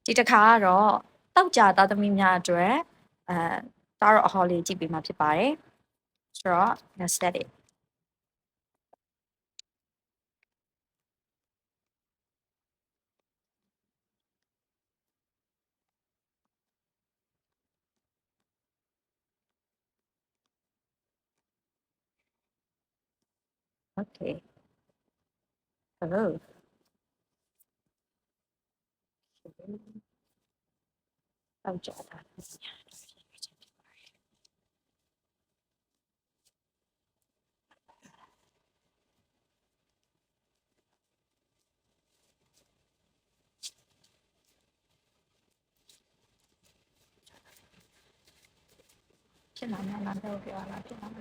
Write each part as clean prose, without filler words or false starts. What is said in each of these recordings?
ဒီတစ်ခါကတော့တောက်ကြသားသမီးများအတွက်ဒါတော့အဟောလေးကြည့်ပေးမှာဖြစ်ပါတယ်ဆိုတော့ let's start it okay hello တောက်ကြသားသမီးများဖြစ်လာမှာလားတော့ပြောလာဖြစ်လာမှာ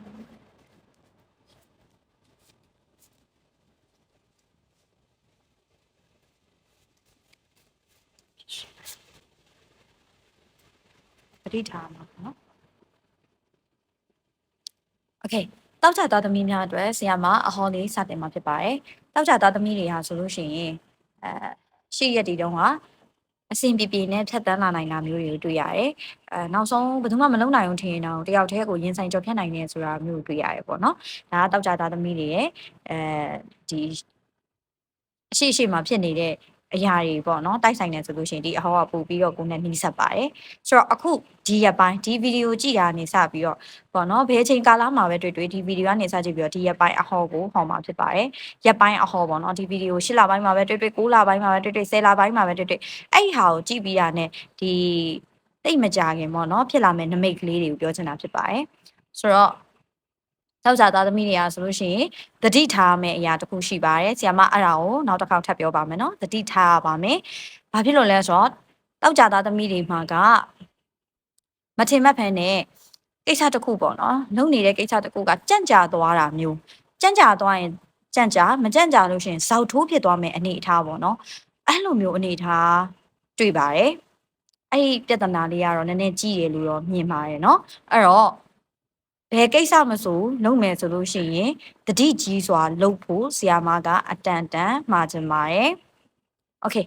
ပဋိဌာန်မှာပေါ့နော် okay တောက်ကြသားသမီးများအတွက်ဆရာမအဟောလေးစတင်မှာဖြစ်ပါတယ်တောက်ကြသားသမီးတွေဟာဆိုလို့ရှိရင်ရှေ့ရက်ဒီတုန်းကအဆင်ပြေပြေနဲ့ဖြတ်တန်းလာနိုင်တာမျိုးတွေကိုတွေ့ရတယ်။နောက်ဆုံးဘယ်သူမှမလုံနိုင်အောင်ထင်ရင်တော့တယောက်တည်းကိုရင်ဆိုင်ကြော်ဖြတ်နိုင်နေဆိုတာမျိုးကိုတွေ့ရတယ်ပေါ့နော်။ဒါကတောက်ကြသားသမီးတွေရဲ့ဒီအရှိမှာဖြစ်နေတဲ့အရာတွေပေါ့နော်တိုက်ဆိုင်နေဆိုလို့ရှိရင်ဒီအဟောကပို့ပြီးတော့ကိုယ်နဲ့နှီးဆက်ပါတယ်ဆိုတော့အခုဒီရက်ပိုင်းဒီဗီဒီယိုကြည့်တာနေစပြီးတော့ပေါ့နော်ဘယ်အချိန်ကာလမှာပဲတွေ့တွေ့ဒီဗီဒီယိုကနေစကြည့်ပြီးတော့ဒီရက်ပိုင်းအဟောကိုဟောမှာဖြစ်ပါတယ်ရက်ပိုင်းအဟောပေါ့နော်ဒီဗီဒီယို10လပိုင်းမှာပဲတွေ့တွေ့9လပိုင်းမှာပဲတွေ့တွေ့10လပိုင်းမှာပဲတွေ့တွေ့အဲ့ဒီဟာကိုကြည့်ပြီးတာနဲ့ဒီတိတ်မကြခင်ပေါ့နော်ဖြစ်လာမယ့်နမိတ်ကလေးတွေကိုပြောချင်တာဖြစ်ပါတယ်ဆိုတော့တောက်ကြသားသမီးတွေကဆိုလို့ရှိရင်တတိထားမယ့်အရာတစ်ခုရှိပါတယ်ဆရာမအဲ့ဒါကိုနောက်တစ်ခေါက်ထပ်ပြောပါမယ်နော်တတိထားပါမယ်ဘာဖြစ်လို့လဲဆိုတော့တောက်ကြသားသမီးတွေမှာကမထင်မှတ်ဖန်နဲ့ကိစ္စတစ်ခုပေါ့နော်လုံနေတဲ့ကိစ္စတစ်ခုကကြံ့ကြာသွားတာမျိုးကြံ့ကြာသွားရင်ကြံ့ကြာမကြံ့ကြာလို့ရှိရင်ဇောက်ထိုးဖြစ်သွားမယ့်အနေအထားပေါ့နော်အဲ့လိုမျိုးအနေအထားတွေ့ပါတယ်အဲ့ဒီပြဿနာလေးကတော့နည်းနည်းကြီးရလို့တော့မြင်ပါတယ်เนาะအဲ့တော့ဘယ်ကိစ္စမဆိုလုပ်မယ်ဆိုလို့ရှိရင်တတိကြီးစွာလုပ်ဖို့ဆရာမကအတန်တန်မှာချင်ပါတယ်โอเค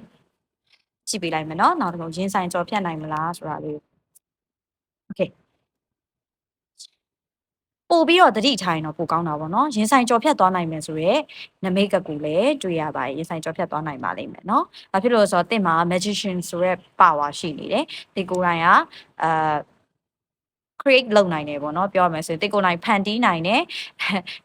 ကြည့်ပေးလိုက်မယ်เนาะနောက်တစ်ခုရင်းဆိုင်ကြော်ဖြတ်နိုင်မလားဆိုတာလေးโอเคပို့ပြီးတော့တတိထိုင်တော့ပိုကောင်းတာပေါ့နော်ရင်ဆိုင်ကြော်ဖြတ်သွားနိုင်မယ်ဆိုရဲနမိတ်ကကူလည်းတွေ့ရပါတယ်ရင်ဆိုင်ကြော်ဖြတ်သွားနိုင်ပါလိမ့်မယ်နော်ဘာဖြစ်လို့လဲဆိုတော့တင့်မှာ magician ဆိုရဲ power ရှိနေတယ်ဒီကိုယ်တိုင်ကcreate လုပ်နိုင်တယ်ပေါ့နော်ပြောရမယ်ဆိုရင်တိတ်ကိုယ်နိုင်ဖန်တီးနိုင်တယ်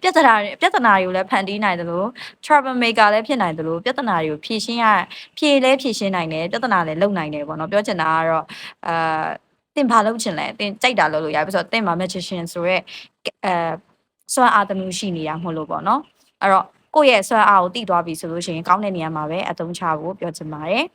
ပြဿနာတွေကိုလည်းဖန်တီးနိုင်တယ်လို့ trouble maker လည်းဖြစ်နိုင်တယ်လို့ပြဿနာတွေကိုဖြေရှင်းနိုင်တယ်ပြဿနာလည်းလုပ်နိုင်တယ်ပေါ့နော်ပြောချင်တာကတော့တင်ဘာလုပ်ချင်လဲတင်ကြိုက်တာလုပ်လို့ရတယ်ဆိုတော့တင်မှာ magician ဆိုရဲစွမ်းအားတစ်မျိုးရှိနေတာမဟုတ်လို့ပေါ့နော်အဲ့တော့ကိုယ့်ရဲ့စွမ်းအားကိုတည်သွားပြီဆိုလို့ရှိရင်ကောင်းတဲ့နေရာမှာပဲအသုံးချဖို့ပြောချင်ပါတယ်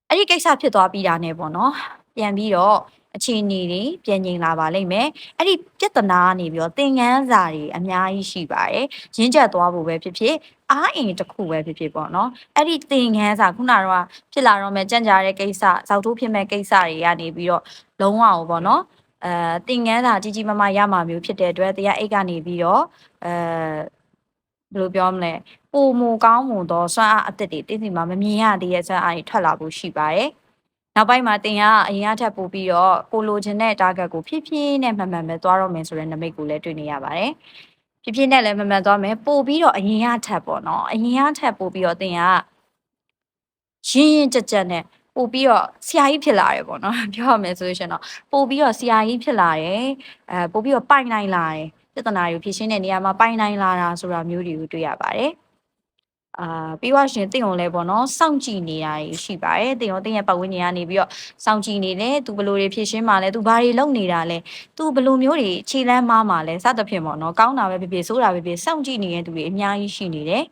အဲ့ဒီကိစ္စဖြစ်သွားပြီးတာနဲ့ပေါ့နော်ပြန်ပြီးတော့အခြေအနေတွေပြန်ငြိမ်လာပါလိမ့်မယ်အဲ့ဒီပြဿနာကနေပြီးတော့သင်ခန်းစာတွေအများကြီးရှိပါတယ်ရင်းချက်သွားဖို့ပဲဖြစ်ဖြစ်အားအင်တစ်ခုပဲဖြစ်ဖြစ်ပေါ့နော်အဲ့ဒီသင်ခန်းစာခုနကတော့ဖြစ်လာတော့မဲ့ကြံ့ကြာတဲ့ကိစ္စဇောက်ထိုးဖြစ်မဲ့ကိစ္စတွေကနေပြီးတော့လုံးဝပေါ့နော်သင်ခန်းစာကြီးကြီးမားမားရမှာမျိုးဖြစ်တဲ့အတွက်တရားအိတ်ကနေပြီးတော့ဘယ်လိုပြောမလဲပိုမိုကောင်းမွန်သောစွမ်းအားအသစ်တွေတင်းစီမှာမမြင်ရသေးတဲ့စွမ်းအားတွေထွက်လာဖို့ရှိပါတယ်နောက်ပိုင်းမှာတင်ကအရင်ကထပ်ပို့ပြီးတော့ကိုလိုချင်တဲ့ target ကိုဖြည်းဖြည်းနဲ့မှန်မှန်ပဲသွားတော့မယ်ဆိုတဲ့နမိတ်ကိုလည်းတွေ့နေရပါတယ်ဖြည်းဖြည်းနဲ့လည်းမှန်မှန်သွားမယ်ပို့ပြီးတော့အရင်ကထပ်ပေါ့နော်အရင်ကထပ်ပို့ပြီးတော့တင်ကရင်းကြက်နဲ့ပို့ပြီးတော့ဆရာကြီးဖြစ်လာတယ်ပေါ့နော်ပြောရမယ်ဆိုလို့ရှင်တော့ပို့ပြီးတော့ဆရာကြီးဖြစ်လာတယ်ပို့ပြီးတော့ပိုင်နိုင်လာတယ်ပြဿနာတွေကိုဖြေရှင်းတဲ့နေရာမှာပိုင်နိုင်လာတာဆိုတာမျိုးတွေကိုတွေ့ရပါတယ်ပြီးွားရှင်တင်ုံလဲပေါ့နော်စောင့်ကြည့်နေတာရှိပါတယ်တင်ရောတင်ရဲ့ပတ်ဝန်းကျင်ကနေပြီးတော့စောင့်ကြည့်နေတယ်သူဘယ်လိုတွေဖြည့်ရှင်းမှလဲသူဘာတွေလုပ်နေတာလဲသူဘယ်လိုမျိုးတွေခြေလမ်းမားမှလဲစသဖြင့်ပေါ့နော်ကောင်းတာပဲဖြစ်ဖြစ်ဆိုးတာပဲဖြစ်စောင့်ကြည့်နေတဲ့သူတွေအများကြီးရှိနေတယ်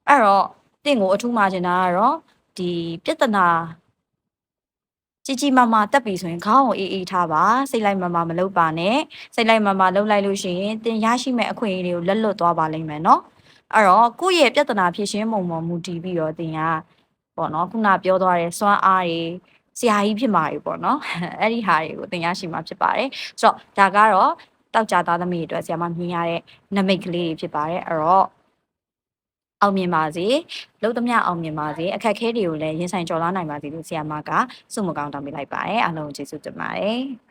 အဲ့တော့တင်ကိုအထူးမှာချင်တာကတော့ဒီပြဿနာကြီးကြီးမားမားတက်ပြီဆိုရင်ခေါင်းကိုအေးအေးထားပါစိတ်လိုက်မာမာမလုပ်ပါနဲ့စိတ်လိုက်မာမာလုပ်လိုက်လို့ရှိရင်တင်ရရှိမဲ့အခွင့်အရေးတွေကိုလက်လွတ်သွားပါလိမ့်မယ်နော်အဲ့တော့ကိုယ့်ရဲ့ပြဿနာဖြေရှင်းပုံပေါ်မူတည်ပြီးတော့တင်ကပေါ့နော်ခုနပြောသွားတဲ့စွမ်းအားတွေဆရာကြီးဖြစ်မှာတွေပေါ့နော်အဲ့ဒီဟာတွေကိုတင်ရရှိမှာဖြစ်ပါတယ်ဆိုတော့ဒါကတော့တောက်ကြသားသမီးတွေအတွက်ဆရာမမြင်ရတဲ့နမိတ်ကလေးတွေဖြစ်ပါတယ်အဲ့တော့ အောင်မြင်ပါစေလို့သမျှအောင်မြင်ပါစေအခက်ခဲတွေကိုလည်းရင်ဆိုင်ကျော်လွှားနိုင်ပါစေလို့ဆရာမကဆုမကောင်းတောင်းပေးလိုက်ပါတယ်အားလုံးကျေးဇူးတင်ပါတယ်